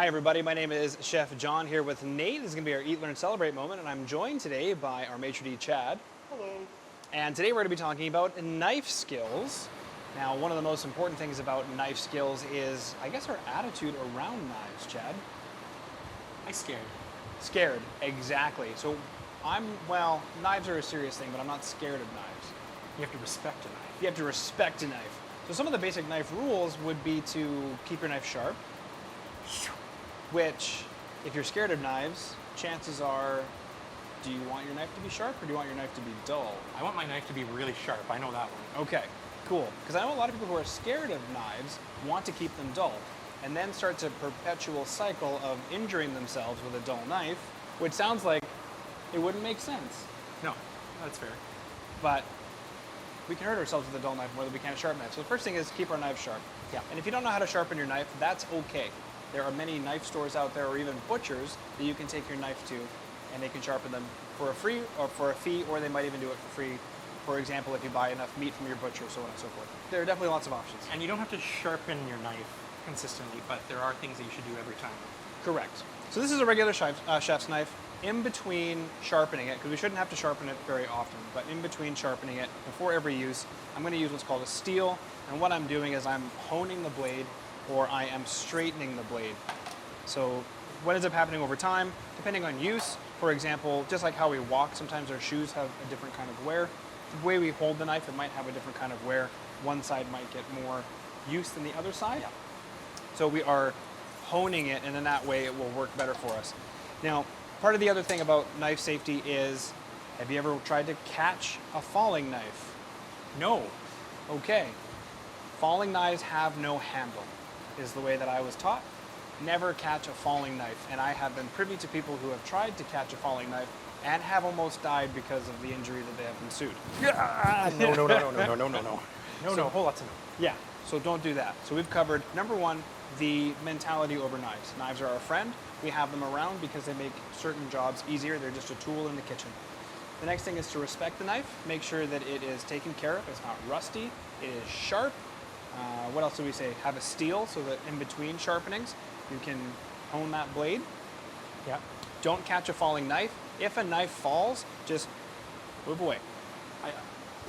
Hi everybody, my name is Chef John here with Nate. This is going to be our Eat, Learn, Celebrate moment, and I'm joined today by our maitre d' Chad. Hello. And today we're going to be talking about knife skills. Now, one of the most important things about knife skills is, I guess, our attitude around knives, Chad. I'm scared. Scared, exactly. So well, knives are a serious thing, but I'm not scared of knives. You have to respect a knife. You have to respect a knife. So some of the basic knife rules would be to keep your knife sharp, which, if you're scared of knives, chances are, do you want your knife to be sharp or do you want your knife to be dull? I want my knife to be really sharp. I know that one. Okay, cool. Because I know a lot of people who are scared of knives want to keep them dull and then starts a perpetual cycle of injuring themselves with a dull knife, which sounds like it wouldn't make sense. No, that's fair. But we can hurt ourselves with a dull knife more than we can a sharp knife. So the first thing is keep our knife sharp. Yeah. And if you don't know how to sharpen your knife, that's okay. There are many knife stores out there, or even butchers, that you can take your knife to, and they can sharpen them for a fee, or they might even do it for free. For example, if you buy enough meat from your butcher, so on and so forth. There are definitely lots of options. And you don't have to sharpen your knife consistently, but there are things that you should do every time. Correct. So this is a regular chef's knife. In between sharpening it, because we shouldn't have to sharpen it very often, but in between sharpening it, before every use, I'm going to use what's called a steel, and what I'm doing is I'm honing the blade, or I am straightening the blade. So what ends up happening over time, depending on use, for example, just like how we walk, sometimes our shoes have a different kind of wear. The way we hold the knife, it might have a different kind of wear. One side might get more use than the other side. Yeah. So we are honing it, and in that way it will work better for us. Now, part of the other thing about knife safety is, have you ever tried to catch a falling knife? No. Okay. Falling knives have no handle, is the way that I was taught. Never catch a falling knife. And I have been privy to people who have tried to catch a falling knife and have almost died because of the injury that they have ensued. No, whole lots of no. Yeah, so don't do that. So we've covered, number one, the mentality over knives. Knives are our friend. We have them around because they make certain jobs easier. They're just a tool in the kitchen. The next thing is to respect the knife. Make sure that it is taken care of. It's not rusty. It is sharp. What else do we say? Have a steel so that in between sharpenings, you can hone that blade. Yeah. Don't catch a falling knife. If a knife falls, just move away.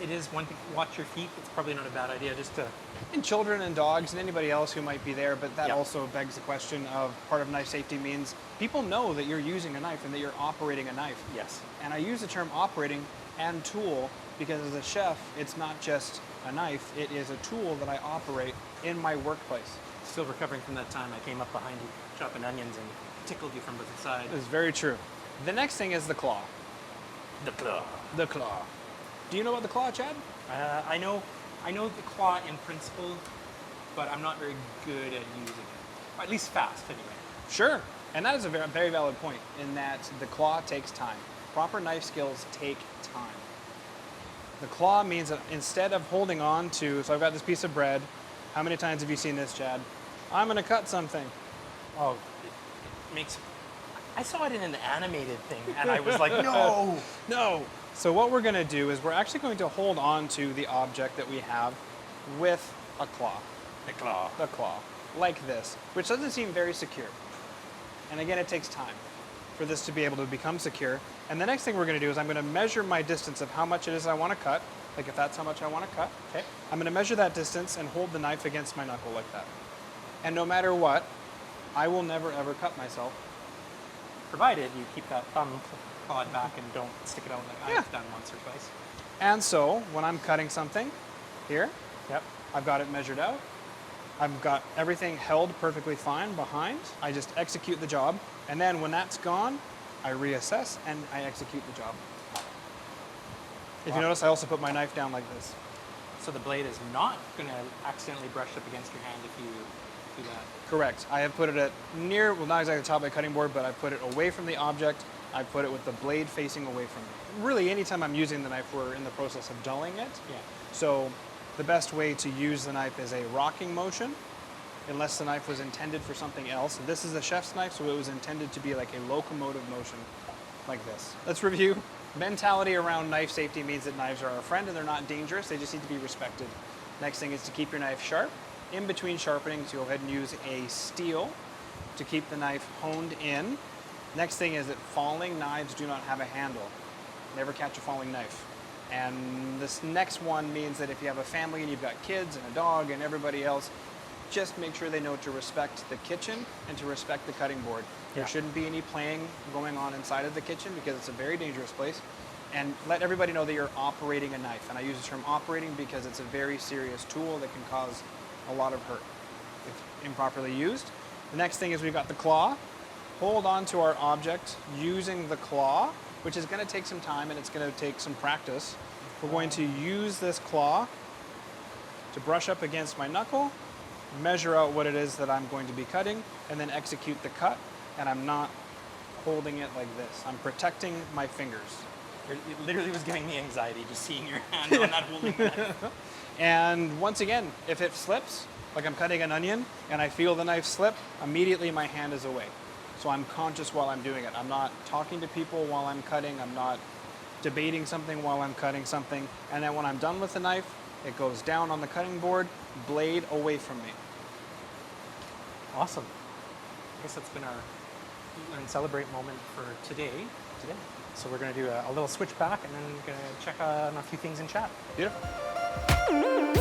It is one thing. Watch your feet. It's probably not a bad idea just to. And children and dogs and anybody else who might be there, but that Yeah. also begs the question of part of knife safety means people know that you're using a knife and that you're operating a knife. Yes. And I use the term operating and tool because as a chef, it's not just a knife, it is a tool that I operate in my workplace. Still recovering from that time I came up behind you chopping onions and tickled you from both sides. It's very true. The next thing is the claw. The claw. The claw. Do you know about the claw, Chad? I know the claw in principle, but I'm not very good at using it. Or at least fast, anyway. Sure. And that is a very, very valid point in that the claw takes time. Proper knife skills take time. The claw means that instead of holding on to, so I've got this piece of bread. How many times have you seen this, Chad? I'm going to cut something. Oh, it makes. I saw it in an animated thing, and I was like, no. No. So what we're going to do is we're actually going to hold on to the object that we have with a claw. The claw. The claw. Like this, which doesn't seem very secure. And again, it takes time for this to be able to become secure. And the next thing we're going to do is I'm going to measure my distance of how much it is I want to cut. Like if that's how much I want to cut. Okay. I'm going to measure that distance and hold the knife against my knuckle like that. And no matter what, I will never ever cut myself. Provided you keep that thumb clawed back and don't stick it out like I've done once or twice. And so when I'm cutting something here, Yep. I've got it measured out. I've got everything held perfectly fine behind. I just execute the job. And then when that's gone, I reassess and I execute the job. If you notice, I also put my knife down like this. So the blade is not going to accidentally brush up against your hand if you do that. Correct. I have put it at near, well, not exactly the top of my cutting board, but I put it away from the object. I put it with the blade facing away from me. Really, anytime I'm using the knife, we're in the process of dulling it. Yeah. So the best way to use the knife is a rocking motion, unless the knife was intended for something else. This is a chef's knife, so it was intended to be like a locomotive motion, like this. Let's review. Mentality around knife safety means that knives are our friend and they're not dangerous. They just need to be respected. Next thing is to keep your knife sharp. In between sharpenings, you'll go ahead and use a steel. to keep the knife honed in. Next thing is that falling knives do not have a handle. Never catch a falling knife. And this next one means that if you have a family and you've got kids and a dog and everybody else, just make sure they know to respect the kitchen and to respect the cutting board. Yeah. There shouldn't be any playing going on inside of the kitchen because it's a very dangerous place. And let everybody know that you're operating a knife. And I use the term operating because it's a very serious tool that can cause a lot of hurt if improperly used. The next thing is we've got the claw. Hold on to our object using the claw, which is going to take some time and it's going to take some practice. We're going to use this claw to brush up against my knuckle, measure out what it is that I'm going to be cutting, and then execute the cut. And I'm not holding it like this. I'm protecting my fingers. It literally was giving me anxiety just seeing your hand on that holding the knife. And once again, if it slips, like I'm cutting an onion and I feel the knife slip, immediately my hand is away. So I'm conscious while I'm doing it. I'm not talking to people while I'm cutting. I'm not debating something while I'm cutting something. And then when I'm done with the knife, it goes down on the cutting board, blade away from me. Awesome. I guess that's been our Eat, Learn, Celebrate moment for today. So we're going to do a little switch back and then going to check on a few things in chat. Beautiful.